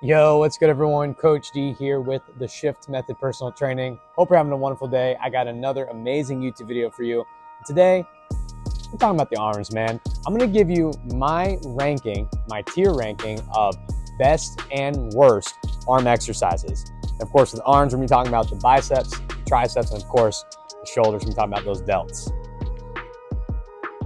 Yo, what's good everyone? Coach D here with the Shift Method Personal Training. Hope you're having a wonderful day. I got another amazing YouTube video for you. Today, we're talking about the arms, man. I'm gonna give you my ranking, my tier ranking of best and worst arm exercises. And of course, with arms, we're gonna be talking about the biceps, the triceps, and of course, the shoulders. We're talking about those delts.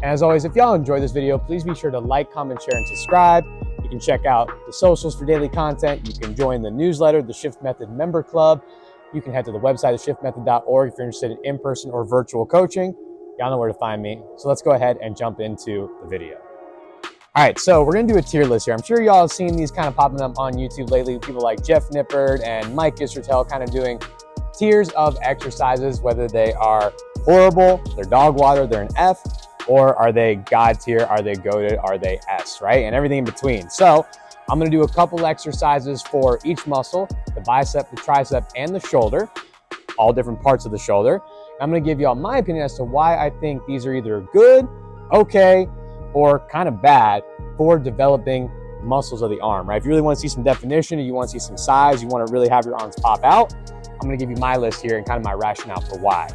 And as always, if y'all enjoyed this video, please be sure to like, comment, share, and subscribe. You can check out the socials for daily content. You can join the newsletter, the Shift Method Member Club. You can head to the website, theshiftmethod.org, if you're interested in in-person or virtual coaching. Y'all know where to find me. So let's go ahead and jump into the video. All right, so we're gonna do a tier list here. I'm sure y'all have seen these kind of popping up on YouTube lately. People like Jeff Nippard and Mike Israetel kind of doing tiers of exercises, whether they are horrible, they're dog water, they're an F, or are they God tier, are they goated, are they S, right? And everything in between. So I'm gonna do a couple exercises for each muscle, the bicep, the tricep, and the shoulder, all different parts of the shoulder. I'm gonna give y'all my opinion as to why I think these are either good, okay, or kind of bad for developing muscles of the arm, right? If you really wanna see some definition, or you wanna see some size, you wanna really have your arms pop out, I'm gonna give you my list here and kind of my rationale for why.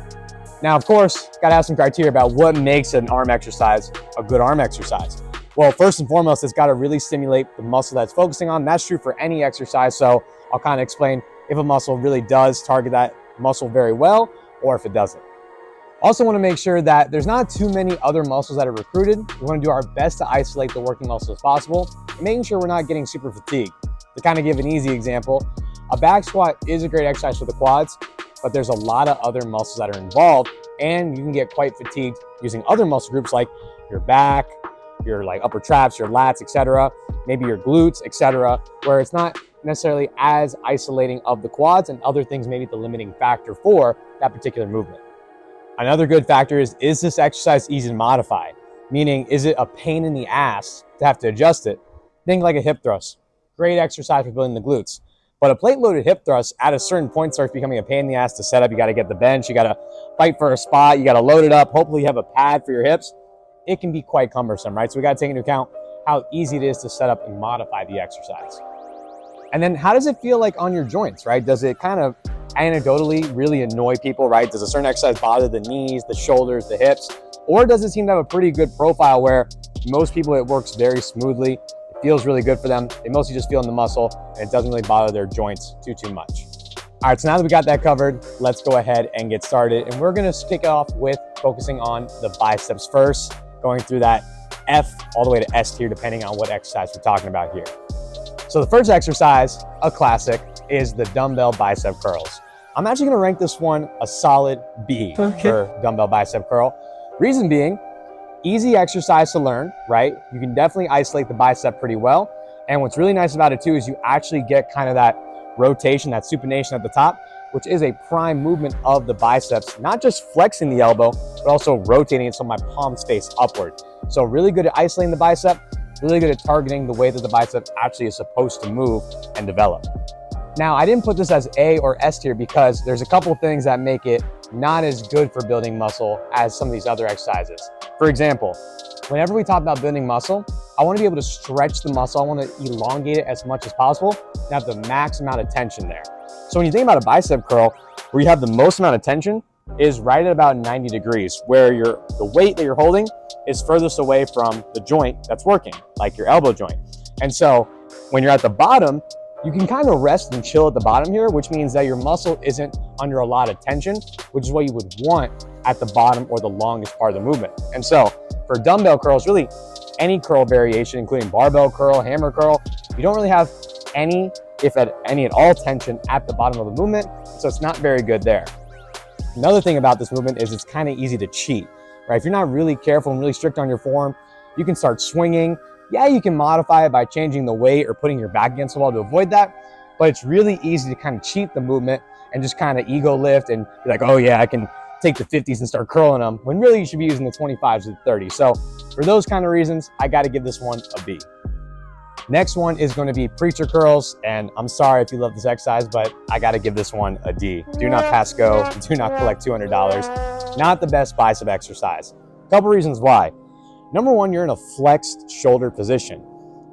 Now, of course, gotta have some criteria about what makes an arm exercise a good arm exercise. Well, first and foremost, it's gotta really stimulate the muscle that's focusing on. That's true for any exercise, so I'll kind of explain if a muscle really does target that muscle very well or if it doesn't. Also wanna make sure that there's not too many other muscles that are recruited. We wanna do our best to isolate the working muscles as possible, and making sure we're not getting super fatigued. To kind of give an easy example, a back squat is a great exercise for the quads, but there's a lot of other muscles that are involved, and you can get quite fatigued using other muscle groups like your back, your like upper traps, your lats, etc., maybe your glutes, etc., where it's not necessarily as isolating of the quads, and other things may be the limiting factor for that particular movement. Another good factor is this exercise easy to modify? Meaning, is it a pain in the ass to have to adjust it? Think like a hip thrust. Great exercise for building the glutes. But a plate-loaded hip thrust at a certain point starts becoming a pain in the ass to set up. You got to get the bench, you got to fight for a spot, you got to load it up. Hopefully you have a pad for your hips. It can be quite cumbersome, right? So we got to take into account how easy it is to set up and modify the exercise. And then how does it feel like on your joints, right? Does it kind of anecdotally really annoy people, right? Does a certain exercise bother the knees, the shoulders, the hips? Or does it seem to have a pretty good profile where most people it works very smoothly? Feels really good for them. They mostly just feel in the muscle, and it doesn't really bother their joints too much. All right, so now that we got that covered, let's go ahead and get started. And we're gonna kick off with focusing on the biceps first, going through that F all the way to S tier, depending on what exercise we're talking about here. So the first exercise, a classic, is the dumbbell bicep curls. I'm actually gonna rank this one a solid B for dumbbell bicep curl. Reason being, easy exercise to learn, right? You can definitely isolate the bicep pretty well. And what's really nice about it too is you actually get kind of that rotation, that supination at the top, which is a prime movement of the biceps, not just flexing the elbow, but also rotating it so my palms face upward. So really good at isolating the bicep, really good at targeting the way that the bicep actually is supposed to move and develop. Now, I didn't put this as A or S tier because there's a couple things that make it not as good for building muscle as some of these other exercises. For example, whenever we talk about building muscle, I want to be able to stretch the muscle. I want to elongate it as much as possible and have the max amount of tension there. So when you think about a bicep curl, where you have the most amount of tension is right at about 90 degrees, where the weight that you're holding is furthest away from the joint that's working, like your elbow joint. And so when you're at the bottom, you can kind of rest and chill at the bottom here, which means that your muscle isn't under a lot of tension, which is what you would want at the bottom or the longest part of the movement. And so for dumbbell curls, really any curl variation, including barbell curl, hammer curl, you don't really have any, if at any at all, tension at the bottom of the movement. So it's not very good there. Another thing about this movement is it's kind of easy to cheat, right? If you're not really careful and really strict on your form, you can start swinging. Yeah, you can modify it by changing the weight or putting your back against the wall to avoid that, but it's really easy to kind of cheat the movement and just kind of ego lift and be like, oh yeah, I can take the 50s and start curling them, when really you should be using the 25s and 30s. So for those kind of reasons, I got to give this one a B. Next one is going to be preacher curls, and I'm sorry if you love this exercise, but I got to give this one a D. Do not pass go, do not collect $200. Not the best bicep exercise. A couple reasons why. Number one, you're in a flexed shoulder position.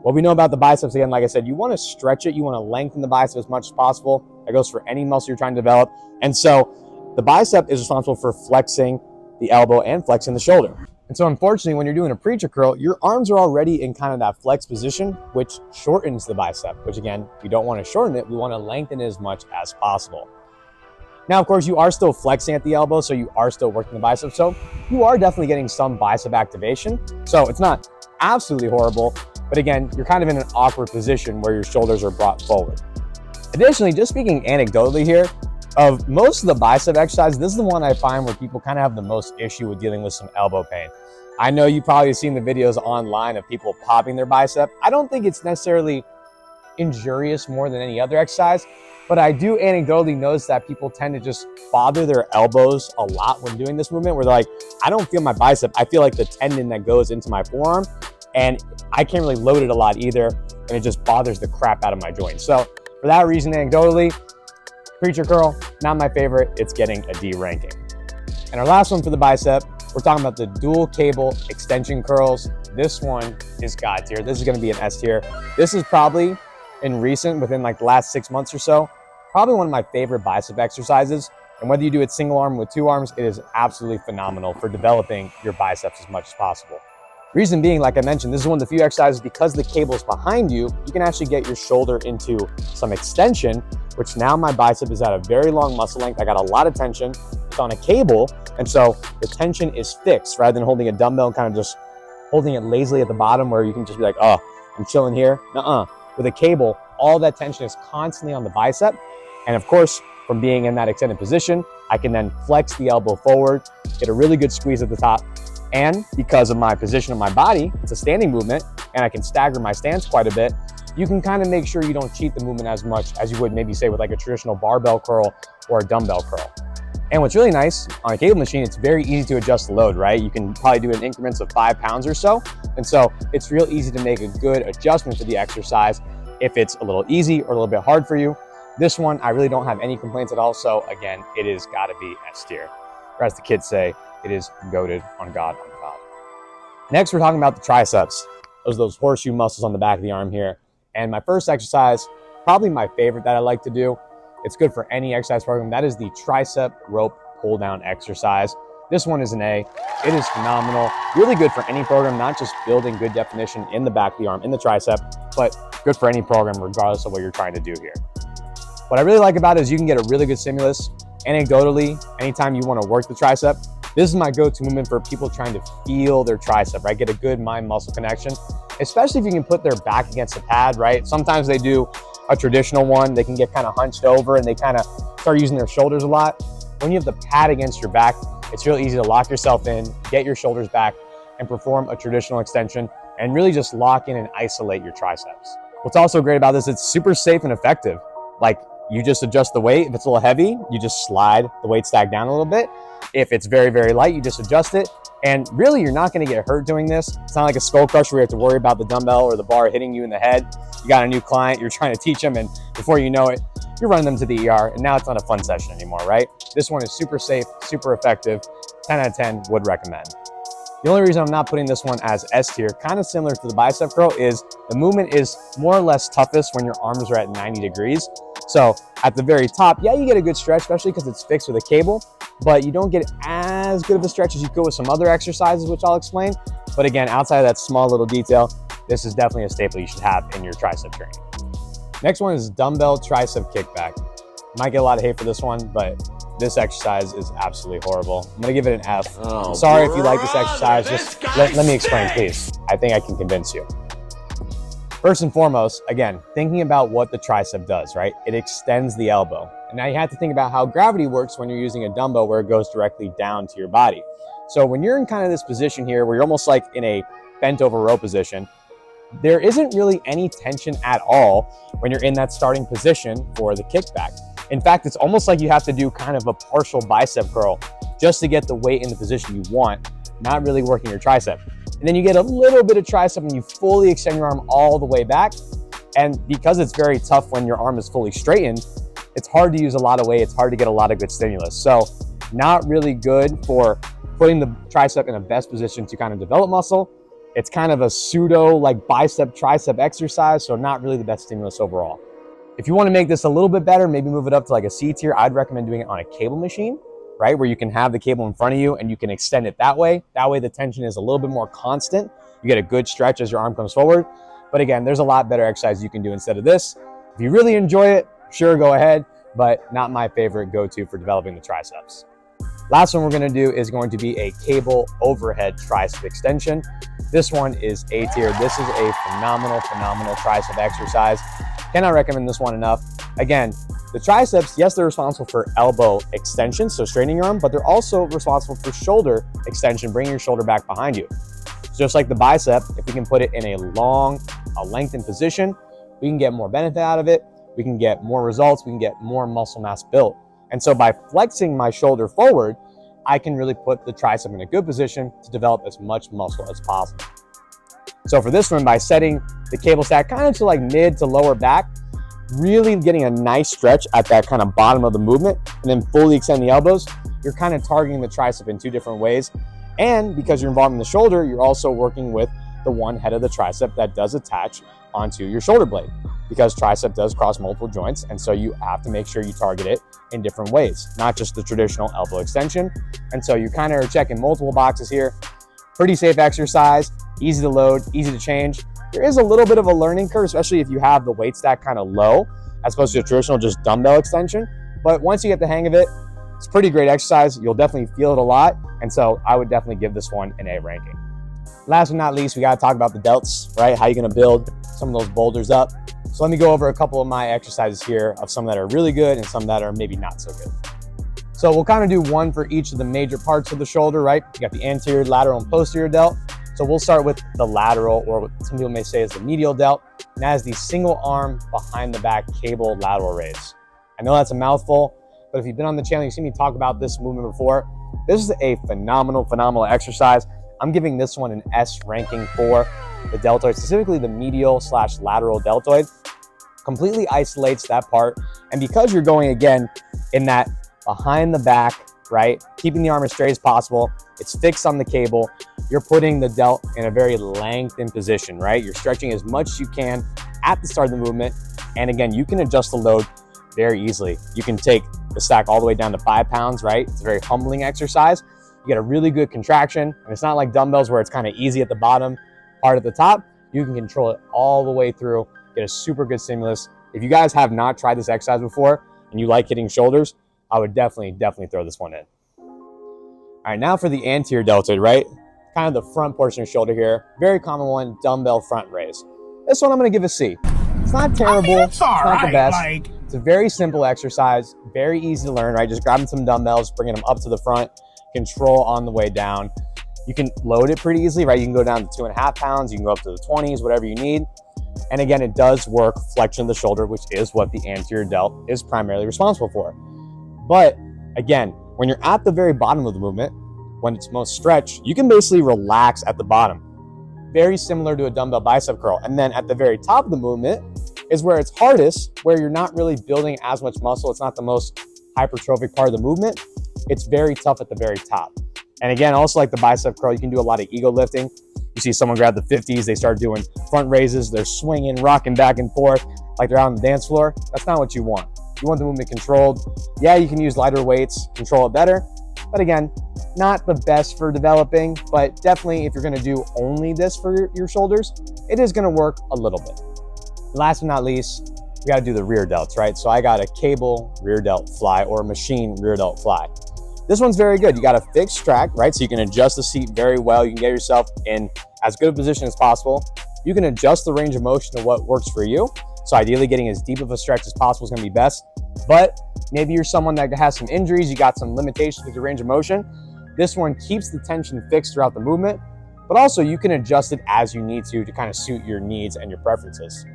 What we know about the biceps, again, like I said, you want to stretch it. You want to lengthen the bicep as much as possible. That goes for any muscle you're trying to develop. And so the bicep is responsible for flexing the elbow and flexing the shoulder. And so unfortunately, when you're doing a preacher curl, your arms are already in kind of that flex position, which shortens the bicep, which again, we don't want to shorten it. We want to lengthen it as much as possible. Now, of course, you are still flexing at the elbow, so you are still working the bicep. So you are definitely getting some bicep activation. So it's not absolutely horrible, but again, you're kind of in an awkward position where your shoulders are brought forward. Additionally, just speaking anecdotally here, of most of the bicep exercises, this is the one I find where people kind of have the most issue with dealing with some elbow pain. I know you probably have seen the videos online of people popping their bicep. I don't think it's necessarily injurious more than any other exercise, but I do anecdotally notice that people tend to just bother their elbows a lot when doing this movement, where they're like, I don't feel my bicep. I feel like the tendon that goes into my forearm, and I can't really load it a lot either, and it just bothers the crap out of my joint. So for that reason, anecdotally, preacher curl, not my favorite. It's getting a D ranking. And our last one for the bicep, we're talking about the dual cable extension curls. This one is God tier. This is going to be an S tier. This is probably within like the last 6 months or so, probably one of my favorite bicep exercises. And whether you do it single arm with 2 arms, it is absolutely phenomenal for developing your biceps as much as possible. Reason being, like I mentioned, this is one of the few exercises, because the cable's behind you, you can actually get your shoulder into some extension, which now my bicep is at a very long muscle length. I got a lot of tension. It's on a cable, and so the tension is fixed rather than holding a dumbbell and kind of just holding it lazily at the bottom where you can just be like, oh, I'm chilling here. With a cable, all that tension is constantly on the bicep. And of course, from being in that extended position, I can then flex the elbow forward, get a really good squeeze at the top. And because of my position of my body, it's a standing movement, and I can stagger my stance quite a bit. You can kind of make sure you don't cheat the movement as much as you would maybe say with like a traditional barbell curl or a dumbbell curl. And what's really nice on a cable machine, it's very easy to adjust the load, right? You can probably do it in increments of 5 pounds or so. And so it's real easy to make a good adjustment to the exercise if it's a little easy or a little bit hard for you. This one, I really don't have any complaints at all. So again, it is gotta be S tier. Or as the kids say, it is goated on God. Next, we're talking about the triceps. Those horseshoe muscles on the back of the arm here. And my first exercise, probably my favorite that I like to do, it's good for any exercise program, that is the tricep rope pull down exercise. This one is an A. It is phenomenal. Really good for any program, not just building good definition in the back of the arm, in the tricep, but good for any program regardless of what you're trying to do here. What I really like about it is you can get a really good stimulus. Anecdotally, anytime you want to work the tricep, this is my go-to movement for people trying to feel their tricep, right? Get a good mind-muscle connection, especially if you can put their back against the pad, right? Sometimes they do a traditional one. They can get kind of hunched over and they kind of start using their shoulders a lot. When you have the pad against your back, it's real easy to lock yourself in, get your shoulders back, and perform a traditional extension and really just lock in and isolate your triceps. What's also great about this, it's super safe and effective. Like, you just adjust the weight. If it's a little heavy, you just slide the weight stack down a little bit. If it's very, very light, you just adjust it. And really, you're not gonna get hurt doing this. It's not like a skull crusher where you have to worry about the dumbbell or the bar hitting you in the head. You got a new client, you're trying to teach them, and before you know it, you're running them to the ER, and now it's not a fun session anymore, right? This one is super safe, super effective. 10 out of 10 would recommend. The only reason I'm not putting this one as S tier, kind of similar to the bicep curl, is the movement is more or less toughest when your arms are at 90 degrees. So at the very top, yeah, you get a good stretch, especially because it's fixed with a cable, but you don't get as good of a stretch as you could with some other exercises, which I'll explain. But again, outside of that small little detail, this is definitely a staple you should have in your tricep training. Next one is dumbbell tricep kickback. Might get a lot of hate for this one, but this exercise is absolutely horrible. I'm gonna give it an F. Sorry if you like this exercise, just let me explain, please. I think I can convince you. First and foremost, again, thinking about what the tricep does, right? It extends the elbow. And now you have to think about how gravity works when you're using a dumbbell where it goes directly down to your body. So when you're in kind of this position here where you're almost like in a bent over row position, there isn't really any tension at all when you're in that starting position for the kickback. In fact, it's almost like you have to do kind of a partial bicep curl just to get the weight in the position you want, not really working your tricep. And then you get a little bit of tricep and you fully extend your arm all the way back. And because it's very tough when your arm is fully straightened, it's hard to use a lot of weight. It's hard to get a lot of good stimulus. So not really good for putting the tricep in a best position to kind of develop muscle. It's kind of a pseudo like bicep tricep exercise, so not really the best stimulus overall. If you want to make this a little bit better, maybe move it up to like a C tier, I'd recommend doing it on a cable machine, right? Where you can have the cable in front of you and you can extend it that way. That way the tension is a little bit more constant. You get a good stretch as your arm comes forward. But again, there's a lot better exercise you can do instead of this. If you really enjoy it, sure, go ahead, but not my favorite go-to for developing the triceps. Last one we're gonna do is going to be a cable overhead tricep extension. This one is A tier. This is a phenomenal tricep exercise. Cannot recommend this one enough. Again, the triceps, yes, they're responsible for elbow extension, so straightening your arm, but they're also responsible for shoulder extension, bringing your shoulder back behind you. Just like the bicep, if we can put it in a lengthened position, we can get more benefit out of it. We can get more results. We can get more muscle mass built. And so by flexing my shoulder forward, I can really put the tricep in a good position to develop as much muscle as possible. So for this one, by setting the cable stack kind of to like mid to lower back, really getting a nice stretch at that kind of bottom of the movement, and then fully extend the elbows, you're kind of targeting the tricep in two different ways. And because you're involved in the shoulder, you're also working with the one head of the tricep that does attach onto your shoulder blade, because tricep does cross multiple joints. And so you have to make sure you target it in different ways, not just the traditional elbow extension. And so you kind of are checking multiple boxes here. Pretty safe exercise, easy to load, easy to change. There is a little bit of a learning curve, especially if you have the weight stack kind of low, as opposed to a traditional just dumbbell extension. But once you get the hang of it, it's a pretty great exercise. You'll definitely feel it a lot. And so I would definitely give this one an A ranking. Last but not least, we got to talk about the delts, right? How you're going to build some of those boulders up. So let me go over a couple of my exercises here of some that are really good and some that are maybe not so good. So we'll kind of do one for each of the major parts of the shoulder, right? You got the anterior, lateral, and posterior delt. So we'll start with the lateral, or what some people may say is the medial delt. And that is the single arm behind the back cable lateral raise. I know that's a mouthful, but if you've been on the channel, you've seen me talk about this movement before. This is a phenomenal exercise. I'm giving this one an S ranking for the deltoid, specifically the medial/lateral deltoid. Completely isolates that part. And because you're going, again, in that behind the back, right? Keeping the arm as straight as possible. It's fixed on the cable. You're putting the delt in a very lengthened position, right? You're stretching as much as you can at the start of the movement. And again, you can adjust the load very easily. You can take the stack all the way down to 5 pounds, right? It's a very humbling exercise. You get a really good contraction, and it's not like dumbbells where it's kind of easy at the bottom, hard at the top. You can control it all the way through, get a super good stimulus. If you guys have not tried this exercise before and you like hitting shoulders, I would definitely throw this one in. All right, now for the anterior deltoid, right? Kind of the front portion of your shoulder here. Very common one, dumbbell front raise. This one I'm gonna give a C. It's not terrible, it's not the best. It's a very simple exercise, very easy to learn, right? Just grabbing some dumbbells, bringing them up to the front, control on the way down. You can load it pretty easily, right? You can go down to 2.5 pounds, you can go up to the 20s, whatever you need. And again, it does work flexion of the shoulder, which is what the anterior delt is primarily responsible for. But again, when you're at the very bottom of the movement, when it's most stretched, you can basically relax at the bottom. Very similar to a dumbbell bicep curl. And then at the very top of the movement is where it's hardest, where you're not really building as much muscle. It's not the most hypertrophic part of the movement. It's very tough at the very top. And again, also like the bicep curl, you can do a lot of ego lifting. You see someone grab the 50s, they start doing front raises, they're swinging, rocking back and forth like they're out on the dance floor. That's not what you want. You want the movement controlled. Yeah, you can use lighter weights, control it better. But again, not the best for developing, but definitely if you're gonna do only this for your shoulders, it is gonna work a little bit. Last but not least, we gotta do the rear delts, right? So I got a cable rear delt fly or a machine rear delt fly. This one's very good. You got a fixed track, right? So you can adjust the seat very well. You can get yourself in as good a position as possible. You can adjust the range of motion to what works for you. So ideally getting as deep of a stretch as possible is gonna be best. But maybe you're someone that has some injuries, you got some limitations with your range of motion. This one keeps the tension fixed throughout the movement, but also you can adjust it as you need to kind of suit your needs and your preferences.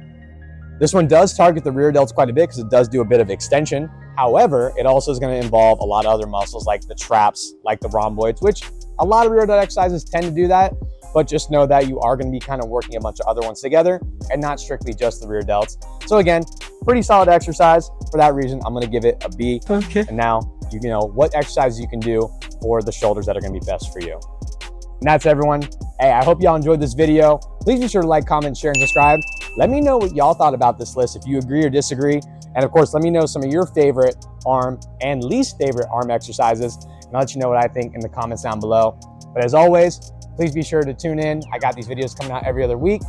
This one does target the rear delts quite a bit because it does do a bit of extension. However, it also is going to involve a lot of other muscles like the traps, like the rhomboids, which a lot of rear delt exercises tend to do that. But just know that you are going to be kind of working a bunch of other ones together and not strictly just the rear delts. So again, pretty solid exercise. For that reason, I'm going to give it a B. Okay. And now you know what exercises you can do for the shoulders that are going to be best for you. And that's everyone. Hey, I hope y'all enjoyed this video. Please be sure to like, comment, share, and subscribe. Let me know what y'all thought about this list, if you agree or disagree. And of course, let me know some of your favorite arm and least favorite arm exercises. And I'll let you know what I think in the comments down below. But as always, please be sure to tune in. I got these videos coming out every other week.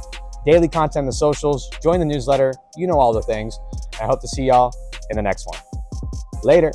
Daily content on the socials. Join the newsletter. You know all the things. And I hope to see y'all in the next one. Later.